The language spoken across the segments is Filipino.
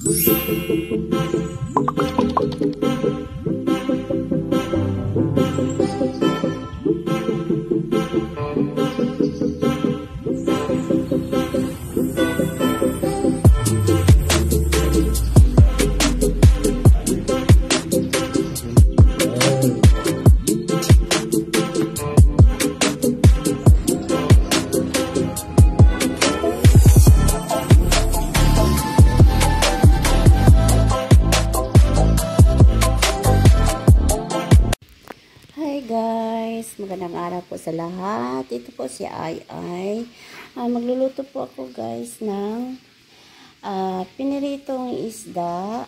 Hi guys, magandang araw po sa lahat. Ito po si Ai. Magluluto po ako guys ng piniritong isda.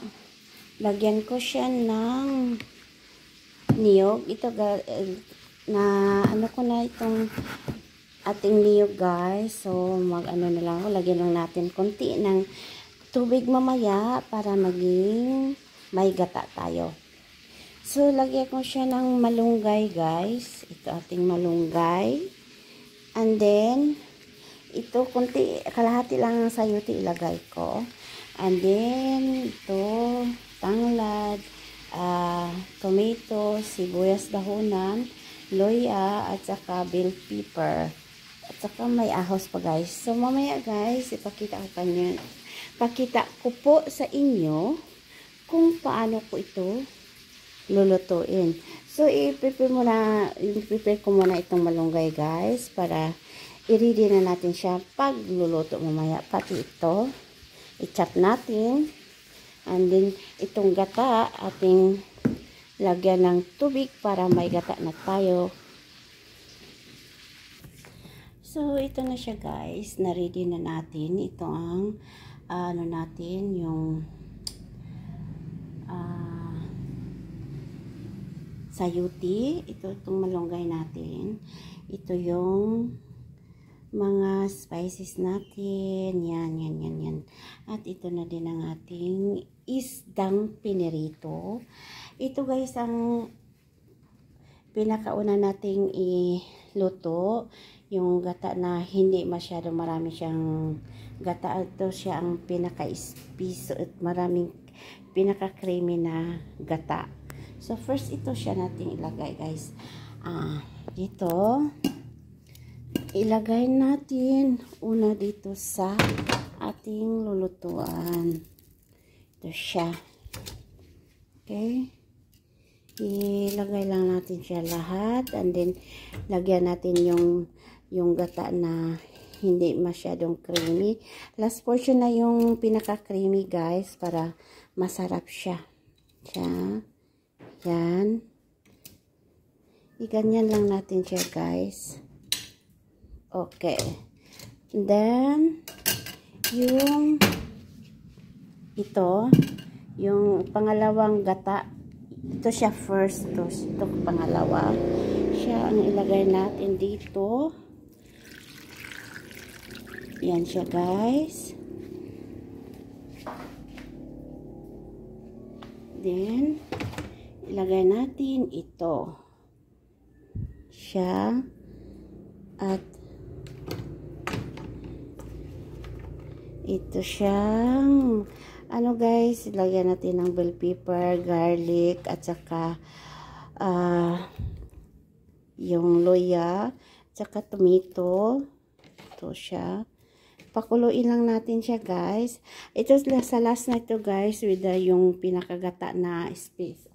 Lagyan ko siya ng niyog. Ito na ano ko na itong ating niyog guys. So mag-ano na lang ako. Lagyan lang natin konti ng tubig mamaya para maging may gata tayo. So, lagyan ko siya ng malunggay, guys. Ito ating malunggay. And then, ito, kalahati lang ng sayuti ilagay ko. And then, ito, tanglad, tomato, sibuyas dahunan, loya, at saka bell pepper. At saka may ahos pa, guys. So, mamaya, guys, ipakita ko po sa inyo kung paano ko ito lulutuin. So, i-prepare ko muna itong malunggay guys para i-ready na natin siya pag luluto mamaya. Pati ito, i-chop natin. And then, itong gata, ating lagyan ng tubig para may gata na tayo. So, ito na siya guys. Na-ready na natin. Ito ang, yung sayuti, itong malunggay natin, ito yung mga spices natin, yan. At ito na din ang ating isdang pinirito. Ito guys ang pinakauna nating iluto, yung gata na hindi masyado marami siyang gata. Ito siya ang pinaka-spiso at maraming pinaka-creamy na gata. So, first, ito siya natin ilagay, guys. Dito, ilagay natin una dito sa ating lulutuan. Ito siya. Okay? Ilagay lang natin siya lahat. And then, lagyan natin yung gata na hindi masyadong creamy. Last portion na yung pinaka-creamy, guys, para masarap siya. Yan. Iganyan lang natin siya, guys. Okay. Then, yung pangalawang gata, ito siya first. Ito pangalawa. Siya ang ilagay natin dito. Yan siya, guys. Then, ilagay natin ito siya at ito siyang guys, ilagyan natin ng bell pepper, garlic at saka yung loya at saka tomato. Ito siya, pakuluin lang natin siya guys. Ito sa last na ito guys with yung pinakagata na space.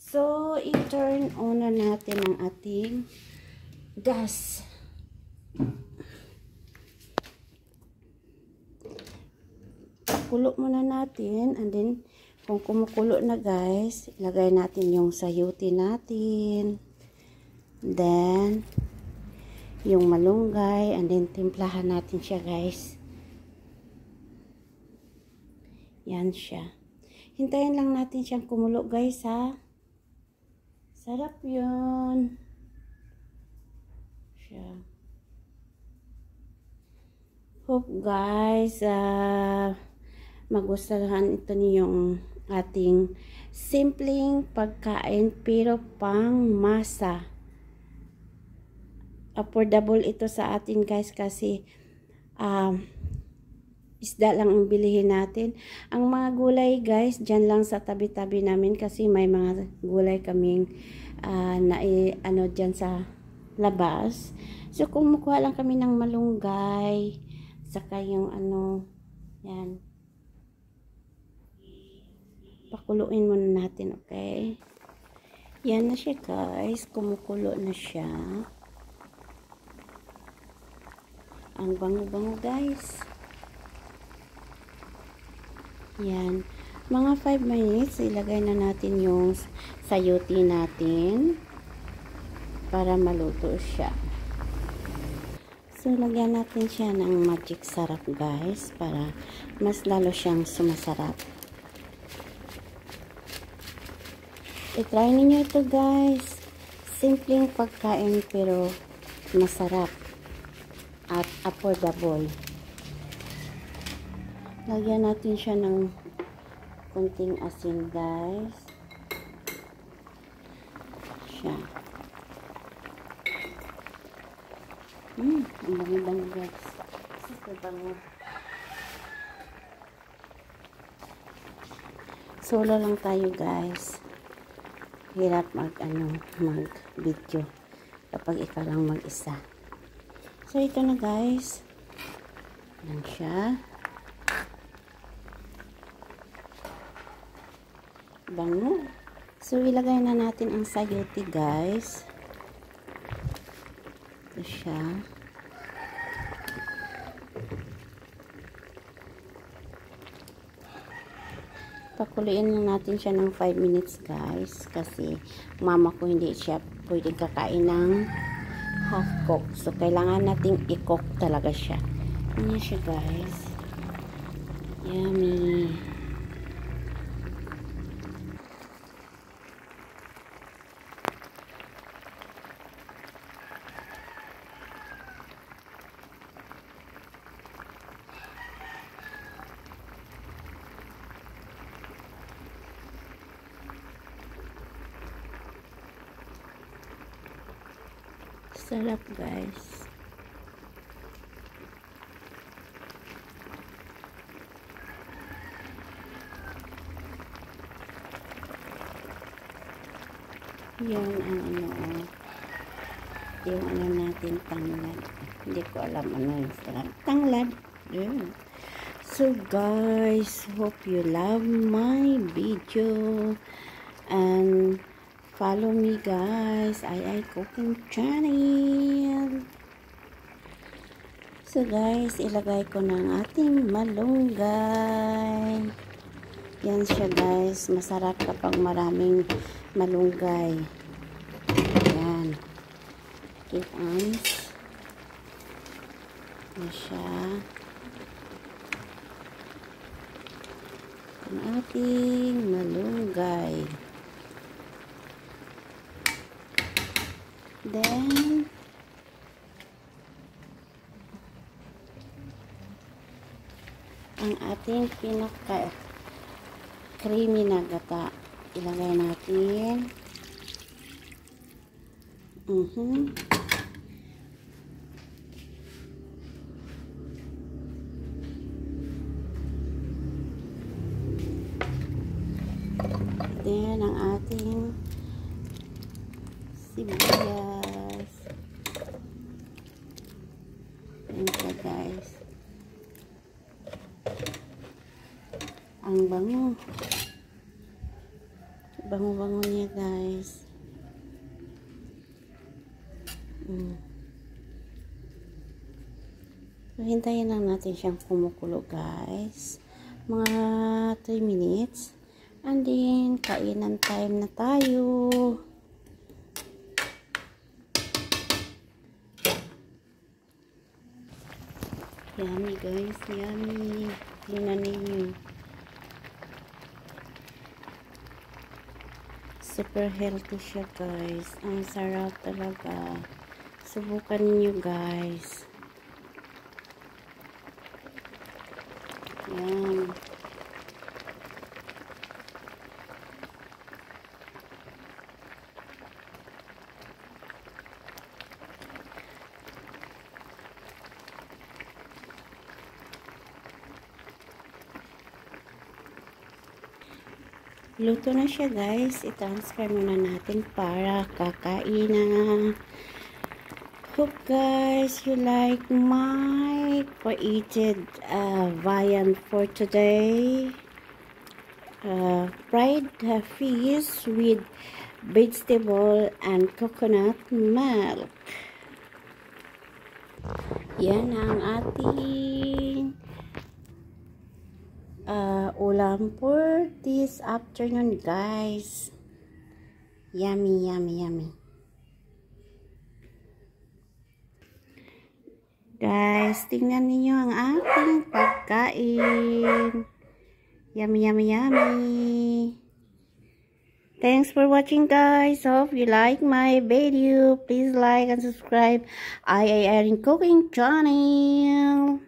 So, i-turn on na natin ang ating gas. Pakulo muna natin. And then, kung kumukulo na guys, ilagay natin yung sayuti natin. Then, yung malunggay. And then, timplahan natin siya guys. Yan siya. Hintayin lang natin siyang kumulo guys ha. Sarap yun. Siya. Hope guys, magustuhan ito niyong ating simpleng pagkain pero pang masa. Affordable ito sa atin guys kasi isda lang ang bilihin natin. Ang mga gulay guys, dyan lang sa tabi-tabi namin kasi may mga gulay kaming ano dyan sa labas. So kumukuha lang kami ng malunggay, saka yung ano, yan. Pakuluin muna natin, okay? Yan na siya guys, kumukulo na siya. Ang bango-bango guys. Yan. Mga 5 minutes, ilagay na natin yung sayote natin para maluto siya. So, lagyan natin siya ng magic sarap guys para mas lalo siyang sumasarap. I-try ninyo ito guys. Simpleng pagkain pero masarap at affordable. Lagyan natin siya ng konting asin guys. Siya. Ang bango-bango guys. Super bango. Solo lang tayo guys. Hirap mag-video kapag ikaw lang mag-isa. So, ito na guys. Yan siya. Bango. So, ilagay na natin ang sayote guys. Ito siya. Pakuluin lang natin siya ng 5 minutes guys kasi mama ko hindi siya pwedeng kakain ng half cook, so kailangan nating i-cook talaga siya. Ano siya guys, yummy. Sarap guys. Yan ang yung ano natin, tanglad. Hindi ko alam ano yung sarap. Tanglad. Yeah. So guys, hope you love my video and follow me guys, Ai Cooking Channel. So guys, ilagay ko ng ating malunggay. Yan siya guys, masarap kapag maraming malunggay. Yan. 8 ounce. Yan siya. Ang ating malunggay. Then, ang ating pinaka-creamy na gata, ilagay natin. Then, ang ating sibuyas. Yan siya guys. Ang bango. Bango-bango niya guys. So, hintayin lang natin siyang kumukulo guys. Mga 3 minutes. And then, kainan time na tayo. Yummy guys, yummy. Tingnan ninyo. Super healthy siya guys. Ang sarap talaga. Subukan niyo guys. Yan. Luto na siya guys. I-transfer muna natin para kakain na. Hope guys you like my created viand for today. Fried fish with vegetable and coconut milk. Yan ang ating ulam for this afternoon guys. Yummy, yummy, yummy. Guys, tingnan niyo ang ating pagkain. Yummy, yummy, yummy. Thanks for watching guys. Hope you like my video. Please like and subscribe I Erin Cooking channel.